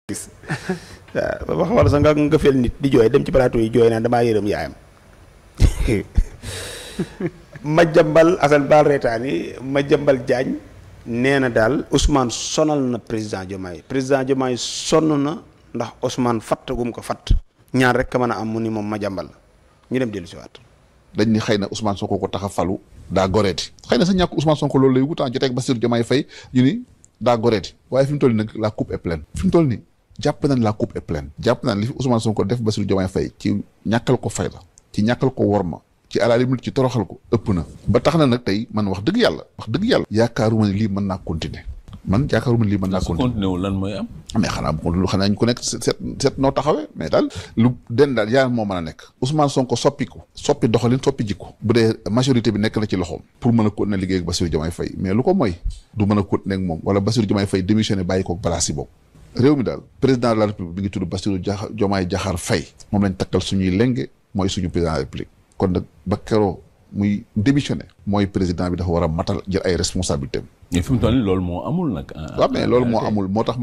gis waaw wax wala sax nga fel nit di jooy dem ci plateau yi jooy naan damaa yërëm yaayam Madiambal Assane Baal Reetaani Madiambal Diagne nee na daal Ousmane sonal na président Diomaye sonn na ndax Ousmane fatt gum ko fatt ñaar rek ka mën a am mu ni moom Madiambal ñu dem dellu si waat dañ ni xëy na Ousmane Sonko ko tax a falu daa goreeti xëy na sa ñàkk Ousmane Sonko loolu lay wutaan jotee ak Bassirou Diomaye Faye ñu ni daa goreeti waaye fi mu toll nii nag la coupe est pleine fi mu toll nii jàpp nañ la coupe est pleine jàpp nañ li fi Ousmane Sonko def Bassirou Diomaye Faye ci ñàkkal ko fayda ci ñàkkal ko worma ci à la limite ci toroxal ko ëpp na ba tax na nag tey man wax dëgg yàlla yaakaaruma ne lii mën naa continuer continuer wu lan mooy am mais xanaa ñu ko nekk seet noo taxawee mais daal lu den daal yaa moo mën a nekk Ousmane Sonko soppi doxalin soppi jikko bu dee majorité bi nekk na ci loxoom pour mën a continuer liggéey ak Bassirou Diomaye Faye mais lu ko mooy du mën a continuer ak moom wala Bassirou Diomaye Faye démissionné bàyyi ko place yi boobu réew mi daal président de la république bi ngi tudd Bassirou Diomaye Diakhar Faye moom lañ takkal suñuy lenge mooy suñu président de la république kon nag ba keroo muy démissionné mooy président bi dafa war a matal jël ay responsabilités mais fi mu toll nii loolu moo amul nag. waaw mais loolu moo amul moo tax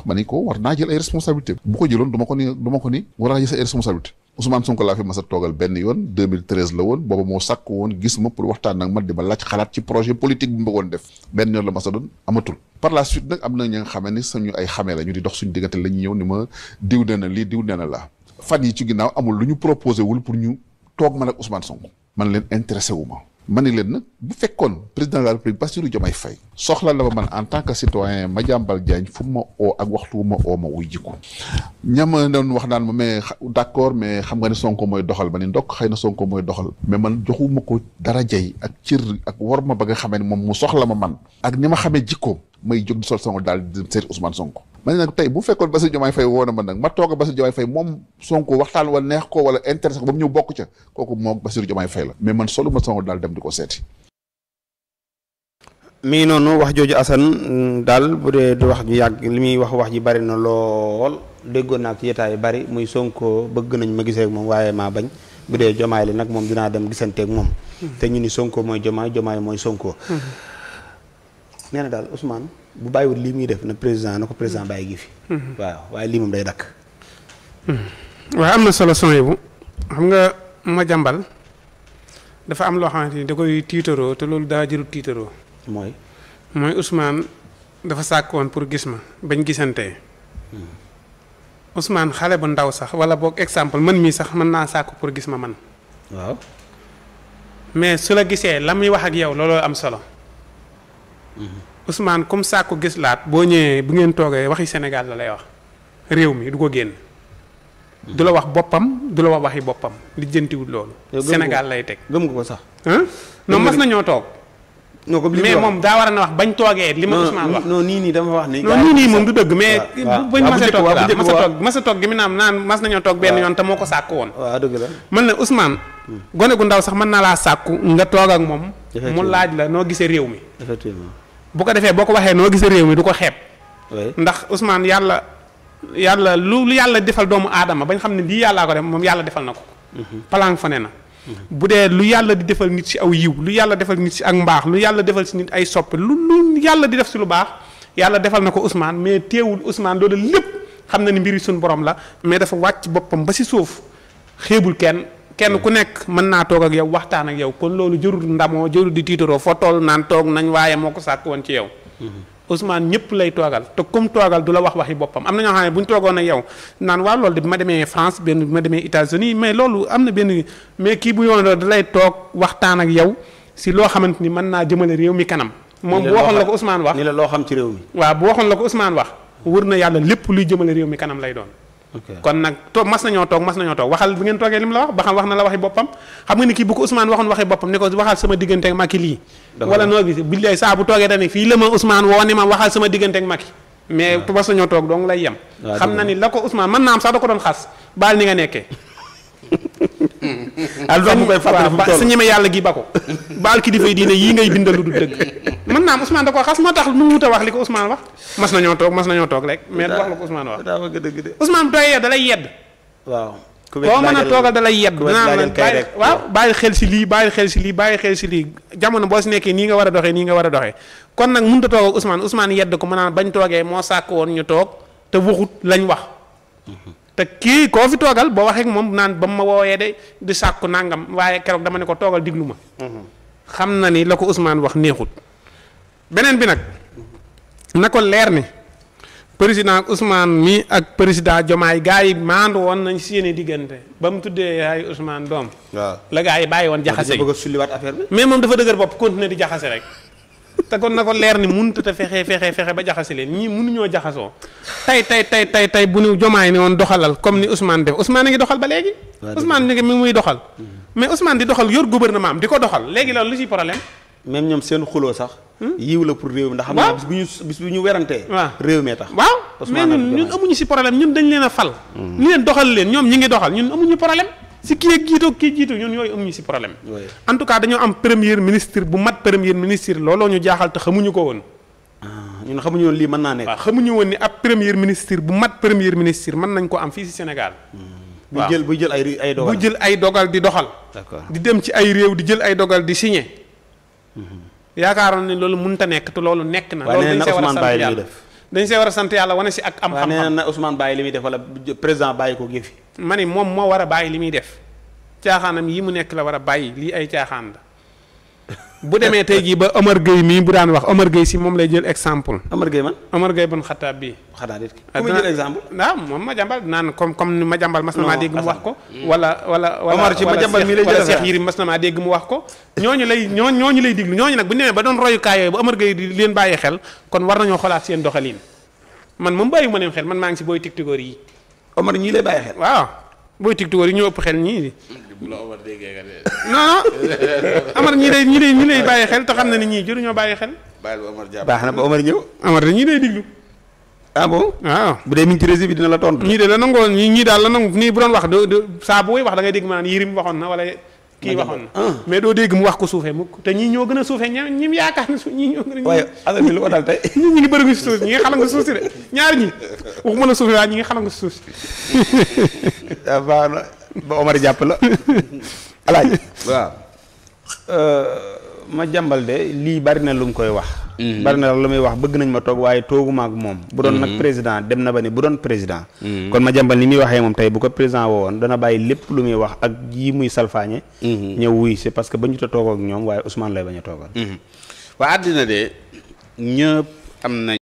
ma ni ko war naa jël ay responsabilités bu ko jëloon du ma ko ni war naa jël ay responsabilités Ousmane Sonko laa fi mas a toogal benn yoon 2013 la woon booba moo sàkk woon gis ma pour waxtaan nag ma di ma laaj xalaat ci projet politique bi mu bëggoon def benn yoon la mas a doon amatul par la suite nag am na ñi nga xamee ni suñu ay xamee la ñu di dox suñu diggante la ñu ñëw ni ma diw nee na lii diw nee na laa fan yi ci ginnaaw amul lu ñu proposé wul pour ñu toog man ak Ousmane Sonko man leen intéressé wu ma ma ni leen nag bu fekkoon président de la république Bassirou Diomaye Faye soxla la ba man en tant que citoyen Madiambal Diagne fu ma oo ak waxtu wu ma oo ma wuy jikko ñama doon wax naan ma mais d'accord mais xam nga ne Sonko mooy doxal ma ni ndokk xëy na Sonko mooy doxal mais man joxuma ko dara jay ak cër ak war ma ba nga xamee ne moom mu soxla ma man ak ni ma xamee jikkoom may jóg di sol sama daal di seeti Ousmane Sonko ma ne nag tey bu fekkoon Bassirou Diomaye Faye woo na ma nag ma toog a Bassirou Diomaye Faye moom Sonko waxtaan wala neex ko wala intéressé ko ba mu ñëw bokk ca kooku moom Bassirou Diomaye Faye la mais man solu ma sama daal dem di ko seeti mii noonu wax jooju Assane daal bu dee du wax ju yàgg li muy wax ji bari na lool déggoon naa ci yetaay bari muy Sonko bëgg nañ ma gisee ak moom waaye maa bañ bu dee Diomaye li nag moom dinaa dem gisanteeg moom te ñu ni Sonko mooy Diomaye mooy Sonko nee na daal Ousmane bu bàyyiwul lii muy def na ko président bàyyi gi fi waaw waaye lii moom day dakk waaye am na solo son bu xam nga Madiambal dafa am loo xamante ni da koy tiitaroo te loolu daa jërul tiitaroo mooy Ousmane dafa sàkk woon pour gis ma bañ gisantee Ousmane xale bu ndaw sax wala boog exemple man mii sax mën naa sàkk pour gis ma man waaw mais su la gisee la muy wax ak yow looloo am solo Ousmane comme sàkku gis laat boo ñëwee bu ngeen toogee waxi Sénégal la lay wax réew mi du ko génn du la wax boppam du la wax waxi boppam lijjantiwul loolu Sénégal lay teg gëm nga ko sax non mas nañoo toog mais moom daa war a na wax bañ toogee li ma Ousmane wax non nii dama wax ni non nii moom du dëgg mais bañ mas a toog gi mi naan mas nañoo toog benn yoon te moo ko sàkku woon waaw dëgg la mën na Ousmane gone gu ndaw sax mën na laa sàkku nga toog ak moom mu laaj la noo gisee réew mi effectivement bu ko defee boo ko waxee noo gisee réew mi du ko xeeb ndax Ousmane yàlla lu yàlla defal doomu aadama bañ xam ne lii yàllaa ko def moom yàlla defal na ko palang fa ne na bu dee lu yàlla di defal nit ci aw yiw lu yàlla defal nit ci ak mbaax lu yàlla defal ci nit ay soppe lu yàlla di def ci lu baax yàlla defal na ko Ousmane mais teewul Ousmane loolu lépp xam na ni mbiri suñu borom la mais dafa wàcc boppam ba ci suuf xeebul kenn ku nekk mën naa toog ak yow waxtaan ak yow kon loolu jërul ndamoo jërul di tiitaroo foo toll naan toog nañ waaye moo ko sàkk woon ci yow Ousmane ñëpp lay toogal te comme toogal du la wax waxi boppam am na ñoo xam ne bu ñu toogoon ak yow naan waaw loolu de bi ma demee France bi ma demee États-Unis mais loolu am na benn mais kii bu yoon da lay toog waxtaan ak yow si loo xamante ni mën naa jëmale réew mi kanam moom bu waxoon la ko Ousmane wax ni la loo xam ci réew mi waaw bu waxoon la ko Ousmane wax wër na yàlla lépp luy jëmale réew mi kanam lay doon kon nag mas nañoo toog waxal bu ngeen toogee li mu la wax ba xam wax na la waxi boppam xam nga ni kii bu ko Ousmane waxoon waxi boppam ni ko waxal sama diggante ak Macky lii wala noo gis billaay saa bu toogee dane fii la ma Ousmane woo ne ma waxal sama diggante ak Macky mais mas nañoo toog dong lay yem xam na ni la ko Ousmane mën naa am sax da ko doon xas baal ni nga nekkee sa ñeme yàlla gi ba ko baal kilifa yi diine yii ngay bindal lu du dëgg mën naa am Ousmane da ko xas moo tax nu wut a wax li ko Ousmane wax mas nañoo toog rek mais du wax la ko Ousmane wax Ousmane bu toogee da lay yedd waaw koo mën a toogal da lay yedd naan bàyyi xel si lii jamono boo si nekkee nii nga war a doxee kon nag mënut a toog ak Ousmane yedd ko mën naan bañ toogee moo sàkk woon ñu toog te waxut lañ wax te kii koo fi toogal boo waxee ak moom naan ba ma wooyee de di sàkku nangam waaye keroog dama ne ko toogal diglu ma xam na ni la ko Ousmane wax neexut beneen bi nag na ko leer ni président Ousmane mi ak président Diomaye gars yi maandu woon nañ seeni diggante ba mu tuddee ay Ousmane doom waaw la gars yi bàyyi woon jaxase bëgg a sulliwaat affaire bi mais moom dafa dëgër bopp continuer di jaxase rek te kon na ko leer ni mënut a fexe ba jaxase leen ñii mënuñoo jaxasoo tey bu ñu Diomaye ni woon doxalal comme ni Ousmane def Ousmane a ngi doxal ba léegi Ousmane mi muy doxal mais Ousmane di doxal yor gouvernement am di ko doxal léegi loolu lu ci problème même ñoom seen xuloo sax yiw la pour réew mi ndax xam nga bis bu ñu werantee waaw réew mee tax waaw mais ñun amuñu ci problème ñun dañ leen a fal ni leen doxal leen ñoom ñi ngi doxal ñun amuñu problème si kii ak kii jiitu ñun yooyu amuñu ci problème en tout cas dañoo am premier ministre bu mat premier ministre looloo ñu jaaxal te xamuñu ko woon ñun xamuñu woon lii mën naa nekk waaw xamuñu woon ni ab premier ministre bu mat premier ministre mën nañ ko am fii ci Sénégal buy jël ay dogal bu jël ay dogal di doxal d'accord di dem ci ay réew di jël ay dogal di signé yaakaaroon ne loolu mënut a nekk te loolu nekk na loolu dañ see war a sant yàlla dañ see war a sant yàlla wane si ak am xam-xam nee na Ousmane bàyyi li muy def wala président bàyyi ko géfi ma ni moom moo war a bàyyi li muy def caaxaanam yi mu nekk la war a bàyyi lii ay caaxaan la bu demee tey jii ba Omar Gueye mii bu daan wax Omar Gueye si moom lay jël exemple Omar Gueye man Omar Gueye bon xataab bii xanaa dit ku muy jël exemple waaw moom Madiambal naan comme ni Madiambal mas na maa dégg mu wax ko wala Omar ci Madiambal mi lay jël Cheikh Yérim mas na maa dégg mu wax ko ñooñu lay diglu ñooñu nag bu ñu demee ba doon royukaay yooyu ba Omar Gueye di leen bàyyi xel kon war nañoo xolaat seen doxalin man moom bàyyi ma leen xel man maa ngi si booy tiktokoor yi Omar ñii lay bàyyi xel waaw booy tiktokoor yi ñoo ëpp xel ñii bu la Omar déggee nga de. non Omar ñii lay bàyyi xel te xam na ni ñii jëruñoo bàyyi xel bàyyil ba Omar jàpp. baax na ba Omar ñëw Omar de ñii lay diglu ah bon waaw bu dee mi ngi ci réseau bi dina la tontu ñii de la nangoo ñii daal la nangu nii bu doon wax saa booy wax da ngay dégg ma naan Yérim waxoon na wala kii waxoon na mais doo dégg mu wax ko suufee mukk te ñii ñoo gën a suufee ñi yaakaar na ñii ñoo gën a waaye affaire bi lu ko dal tey ñi ngi bëri nga si suuf ñi ngi xalang nga suuf si de ñaar ñi waxuma la suufee waaye ñi ngi xalang nga si suuf si baax na ba Omar jàpp la alaaj waaw. ma jàmbal de lii bari na lu mu koy wax bari na lu muy wax bëgg nañ ma toog waaye tooguma ak moom bu doon nag président dem na ba ni bu doon président kon ma jàmbal ni muy waxee moom tey bu ko président woowoon dana bàyyi lépp lu muy wax ak yi muy salfaañe ñëw wuy c'est parce que ba ñu ta toog ak ñoom waaye Ousmane lay bañ a toogal waa àddina de ñëpp am na